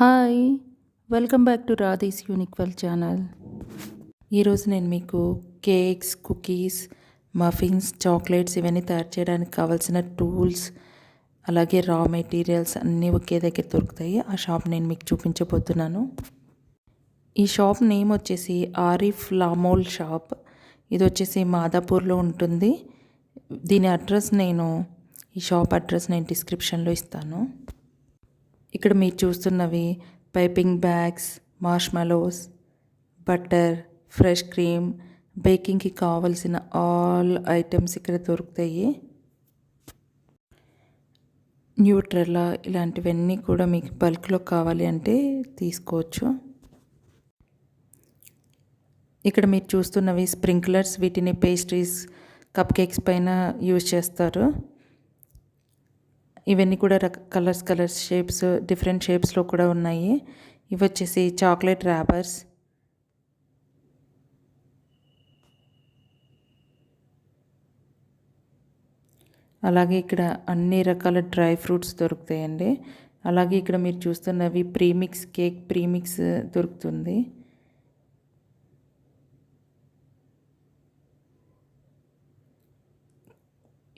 Hi! Welcome back to Radhi's యూనిక్వెల్ channel. ఈరోజు నేను మీకు కేక్స్, కుకీస్, మఫిన్స్, చాక్లెట్స్ ఇవన్నీ తయారు చేయడానికి కావాల్సిన టూల్స్, అలాగే రా మెటీరియల్స్ అన్నీ ఒకే దగ్గర దొరుకుతాయి. ఆ షాప్ నేను మీకు చూపించబోతున్నాను. ఈ షాప్ నేమ్ వచ్చేసి ఆరిఫ్ లామోల్డ్ షాప్. ఇది వచ్చేసి మాధాపూర్లో ఉంటుంది. దీని అడ్రస్ ఈ షాప్ అడ్రస్ నేను డిస్క్రిప్షన్లో ఇస్తాను. ఇక్కడ మీరు చూస్తున్నవి piping bags, marshmallows, butter, fresh cream, బేకింగ్కి కావాల్సిన ఆల్ ఐటమ్స్ ఇక్కడ దొరుకుతాయి. న్యూట్రెల్లా ఇలాంటివన్నీ కూడా మీకు బల్క్లో కావాలి అంటే తీసుకోవచ్చు. ఇక్కడ మీరు చూస్తున్నవి స్ప్రింక్లర్స్. వీటిని పేస్ట్రీస్, కప్ కేక్స్ పైన యూజ్ చేస్తారు. ఇవన్నీ కూడా కలర్స్ షేప్స్, డిఫరెంట్ షేప్స్లో కూడా ఉన్నాయి. ఇవి వచ్చేసి చాక్లెట్ ర్యాపర్స్. అలాగే ఇక్కడ అన్ని రకాల డ్రై ఫ్రూట్స్ దొరుకుతాయండి. అలాగే ఇక్కడ మీరు చూస్తున్నవి ప్రీమిక్స్, కేక్ ప్రీమిక్స్ దొరుకుతుంది.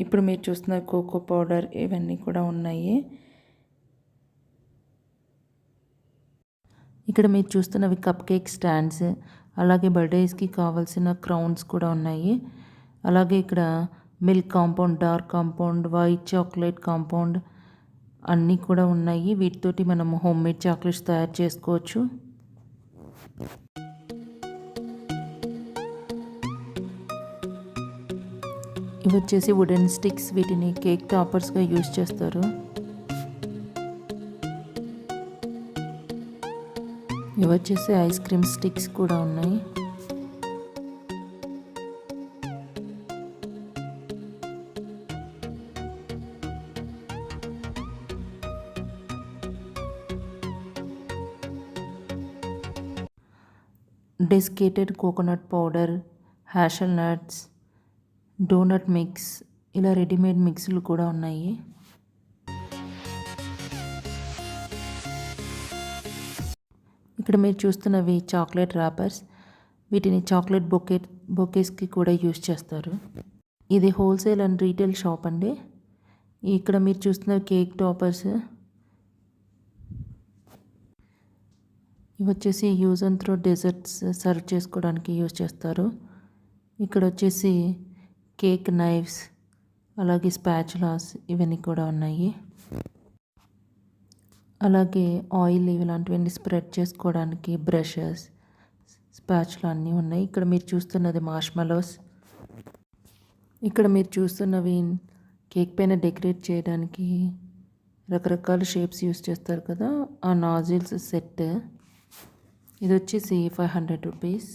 ఇప్పుడు మీరు చూస్తున్న కోకో పౌడర్ ఇవన్నీ కూడా ఉన్నాయి. ఇక్కడ మీరు చూస్తున్నవి కప్ కేక్ స్టాండ్స్, అలాగే బర్త్డేస్కి కావాల్సిన క్రౌన్స్ కూడా ఉన్నాయి. అలాగే ఇక్కడ milk compound, dark compound, white chocolate compound అన్నీ కూడా ఉన్నాయి. వీటితోటి మనం హోమ్ మేడ్ చాక్లెట్స్ తయారు చేసుకోవచ్చు. ఇవి వచ్చేసి వుడెన్ స్టిక్స్. వీటిని కేక్ టాపర్స్గా యూజ్ చేస్తారు. ఇవి వచ్చేసి ఐస్ క్రీమ్ స్టిక్స్ కూడా ఉన్నాయి. Desiccated coconut powder, hazel nuts, donut mix, ఇలా రెడీమేడ్ మిక్స్లు కూడా ఉన్నాయి. ఇక్కడ మీరు చూస్తున్నవి చాక్లెట్ ర్యాపర్స్. వీటిని చాక్లెట్ బొకేస్కి కూడా యూజ్ చేస్తారు. ఇది హోల్సేల్ అండ్ రీటైల్ షాప్ అండి. ఇక్కడ మీరు చూస్తున్నవి కేక్ టాపర్స్. ఇవి వచ్చేసి use and throw desserts serve చేసుకోవడానికి యూజ్ చేస్తారు. ఇక్కడ వచ్చేసి కేక్ నైఫ్స్, అలాగే స్పాచులాస్ ఇవన్నీ కూడా ఉన్నాయి. అలాగే ఆయిల్ ఇలాంటివన్నీ స్ప్రెడ్ చేసుకోవడానికి బ్రషెస్, స్పాచులా అన్నీ ఉన్నాయి. ఇక్కడ మీరు చూస్తున్నది మార్ష్మెలోస్. ఇక్కడ మీరు చూస్తున్నవి కేక్ పైన డెకరేట్ చేయడానికి రకరకాల షేప్స్ యూస్ చేస్తారు కదా, ఆ నాజిల్స్ సెట్. ఇది వచ్చేసి 500 రూపీస్.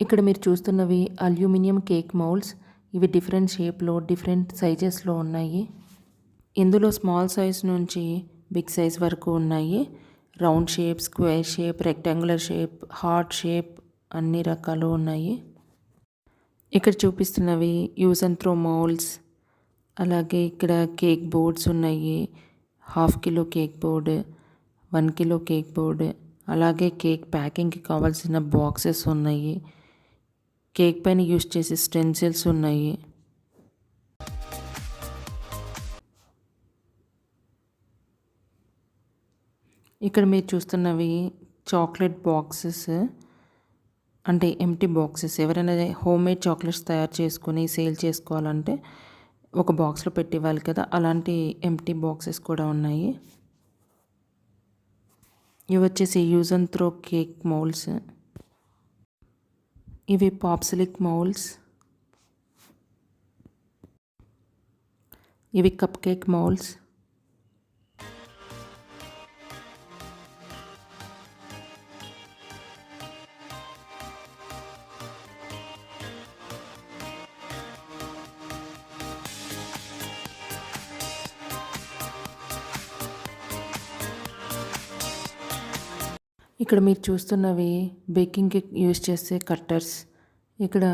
ఇక్కడ మీరు చూస్తున్నవి అల్యూమినియం కేక్ మౌల్డ్స్. ఇవి డిఫరెంట్ షేప్లో, డిఫరెంట్ సైజెస్లో ఉన్నాయి. ఇందులో స్మాల్ సైజ్ నుంచి బిగ్ సైజ్ వరకు ఉన్నాయి. Round shape, square shape, rectangular shape, heart shape అన్ని రకాలు ఉన్నాయి. ఇక్కడ చూపిస్తున్నవి యూజ్ అండ్ త్రో మౌల్డ్స్. అలాగే ఇక్కడ కేక్ బోర్డ్స్ ఉన్నాయి. 1/2 kilo cake board, 1 kilo cake board, అలాగే కేక్ ప్యాకింగ్కి కావాల్సిన బాక్సెస్ ఉన్నాయి. కేక్ పైన యూజ్ చేసే స్టెన్సిల్స్ ఉన్నాయి. ఇక్కడ మీరు చూస్తున్నవి చాక్లెట్ బాక్సెస్, అంటే ఎంటీ బాక్సెస్. ఎవరైనా హోమ్ మేడ్ చాక్లెట్స్ తయారు చేసుకుని సేల్ చేసుకోవాలంటే ఒక బాక్స్లో పెట్టి ఇవ్వాలి కదా, అలాంటి ఎంటీ బాక్సెస్ కూడా ఉన్నాయి. ఇవి వచ్చేసి use and throw cake moulds. ఇవి పాప్సిలిక్ మౌల్డ్స్. ఇవి కప్ కేక్ మౌల్డ్స్. ఇక్కడ మీరు చూస్తున్నవి బేకింగ్కి యూజ్ చేసే కట్టర్స్. ఇక్కడ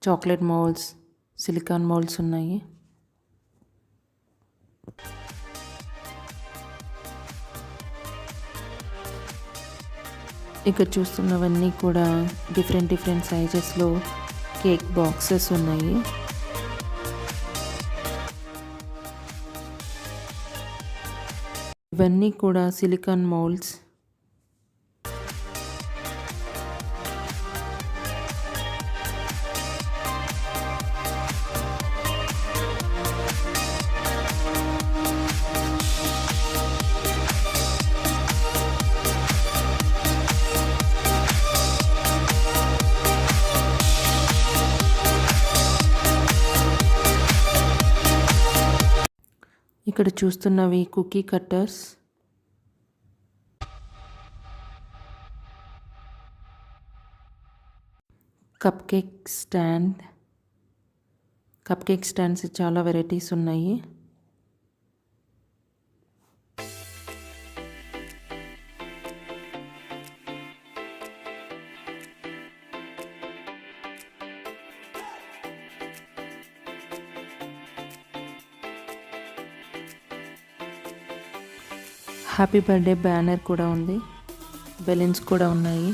చాక్లెట్ మౌల్డ్స్, సిలికాన్ మౌల్డ్స్ ఉన్నాయి. ఇక్కడ చూస్తున్నవన్నీ కూడా డిఫరెంట్ సైజెస్లో కేక్ బాక్సెస్ ఉన్నాయి. ఇవన్నీ కూడా సిలికాన్ మౌల్డ్స్. ఇక్కడ చూస్తున్నవి cookie cutters. Cup cake stands చాలా వెరైటీస్ ఉన్నాయి. హ్యాపీ బర్త్డే బ్యానర్ కూడా ఉంది. బెలూన్స్ కూడా ఉన్నాయి.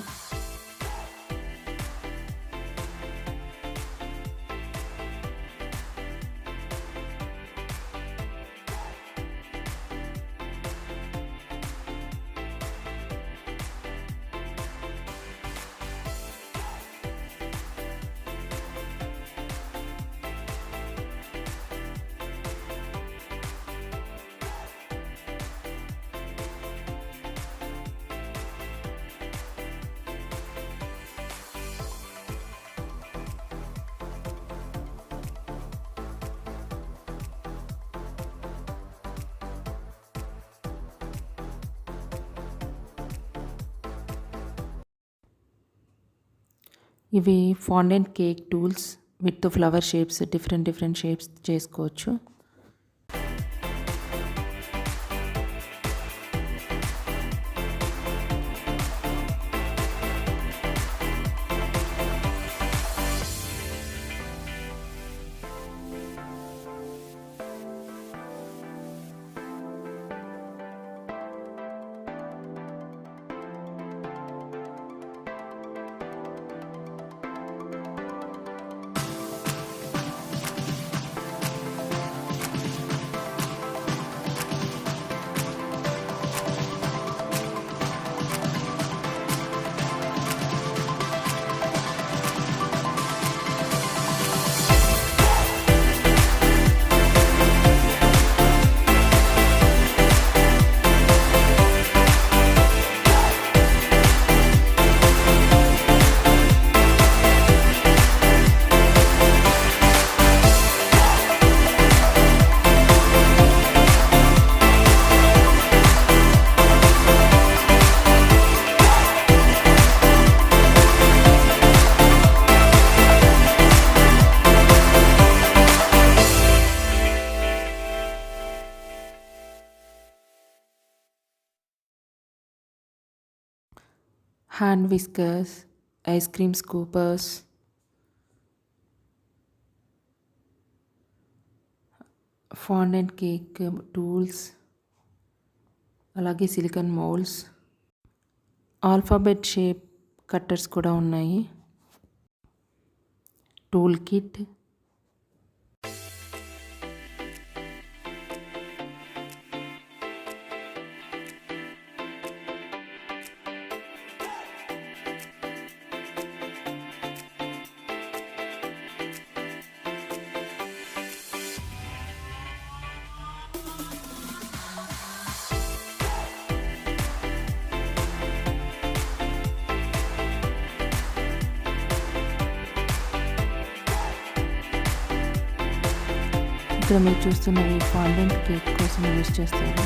ఇవి fondant cake tools with flower shapes, different shapes చేసుకోవచ్చు. Hand whiskers, ice cream scoopers, fondant cake tools, అలాగే silicone moulds, alphabet shape cutters కూడా ఉన్నాయి. టూల్ కిట్, ఇక్కడ మీరు చూస్తున్నవి ఫాండెంట్ కేక్ కోసం యూజ్ చేస్తారు.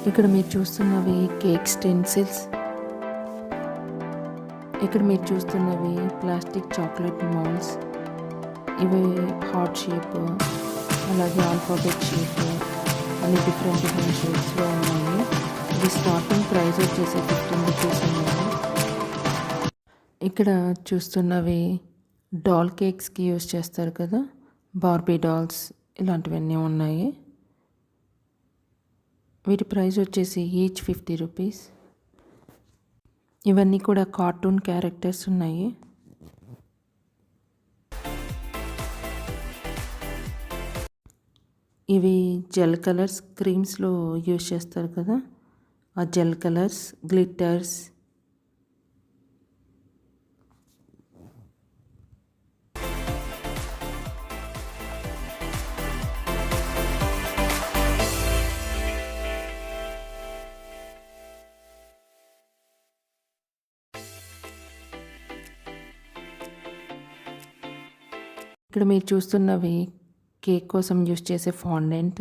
ఇక్కడ మీరు చూస్తున్నవి కేక్ స్టెన్సిల్స్. ఇక్కడ మీరు చూస్తున్నవి ప్లాస్టిక్ చాక్లెట్ మౌల్డ్స్. ఇవి హార్ట్ షేప్, అలాగే ఆల్ఫాబెట్ షేప్, అన్ని డిఫరెంట్ షేప్స్లో ఉన్నాయి. ఇది స్టార్టింగ్ ప్రైస్ వచ్చేసి 15 రూపీస్ ఉన్నాయి. ఇక్కడ చూస్తున్నవి డాల్ కేక్స్కి యూజ్ చేస్తారు కదా, బార్బీ డాల్స్, ఇలాంటివన్నీ ఉన్నాయి. వీటి ప్రైస్ వచ్చేసి ఈచ్ 50 రూపీస్. ఇవన్నీ కూడా కార్టూన్ క్యారెక్టర్స్ ఉన్నాయి. ఇవి జెల్ కలర్స్, క్రీమ్స్లో యూజ్ చేస్తారు కదా, ఆ జెల్ కలర్స్, గ్లిట్టర్స్. ఇక్కడ మీరు చూస్తున్నవి కేక్ కోసం యూజ్ చేసే ఫాండెంట్,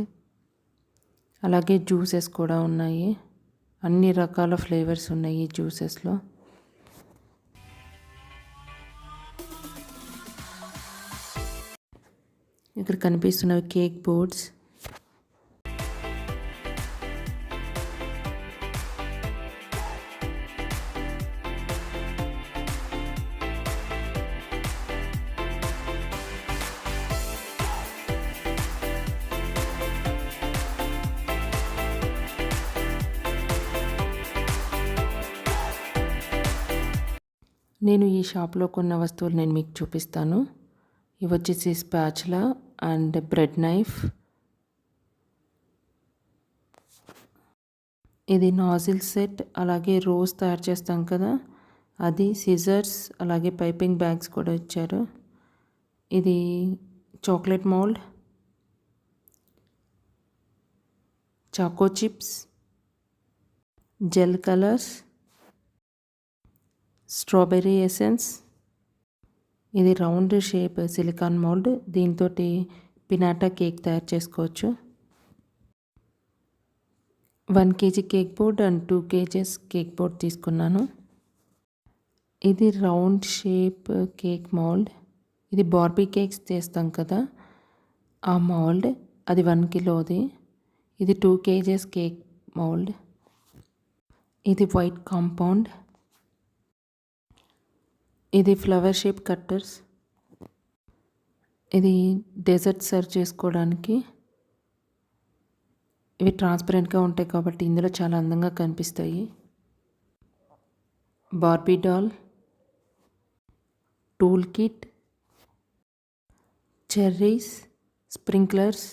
అలాగే జ్యూసెస్ కూడా ఉన్నాయి. అన్ని రకాల ఫ్లేవర్స్ ఉన్నాయి ఈ జ్యూసెస్లో. ఇక్కడ కనిపిస్తున్నవి కేక్ బోర్డ్స్. నేను ఈ షాప్లో కొన్న వస్తువులు నేను మీకు చూపిస్తాను. ఇవి వచ్చేసి స్పాచులా అండ్ బ్రెడ్ నైఫ్. ఇది నాజిల్ సెట్, అలాగే రోజ్ తయారు చేస్తాం కదా అది, సిజర్స్, అలాగే పైపింగ్ బ్యాగ్స్ కూడా ఇచ్చారు. ఇది chocolate mould, choco chips, gel colours, strawberry essence. ఇది రౌండ్ షేప్ సిలికాన్ మౌల్డ్, దీంతో పినాటా కేక్ తయారు చేసుకోవచ్చు. 1 kg cake board and 2 kgs cake board తీసుకున్నాను. ఇది రౌండ్ షేప్ కేక్ మౌల్డ్. ఇది బార్బీ కేక్స్ చేస్తాం కదా ఆ మౌల్డ్, అది 1 కిలోది. ఇది 2 kgs కేక్ మౌల్డ్. ఇది వైట్ కాంపౌండ్. ఇది ఫ్లవర్ షేప్ కట్టర్స్. ఇది డెజర్ట్ సర్వ్ చేసుకోవడానికి. ఇవి ట్రాన్స్పరెంట్గా ఉంటాయి కాబట్టి ఇందులో చాలా అందంగా కనిపిస్తాయి. Barbie doll, tool kit, cherries, sprinklers.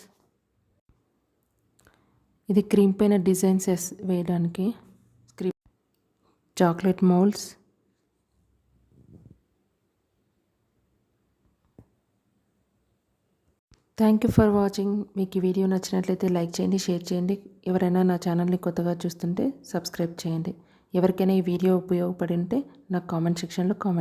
ఇది క్రీమ్ పైన డిజైన్స్ వేయడానికి. Chocolate moulds. Thank you for watching. మీకు ఈ వీడియో నచ్చినట్లయితే లైక్ చేయండి, షేర్ చేయండి. ఎవరైనా నా ఛానల్ని కొత్తగా చూస్తుంటే సబ్స్క్రైబ్ చేయండి. ఎవరికైనా ఈ వీడియో ఉపయోగపడి ఉంటే నాకు కామెంట్ సెక్షన్లో కామెంట్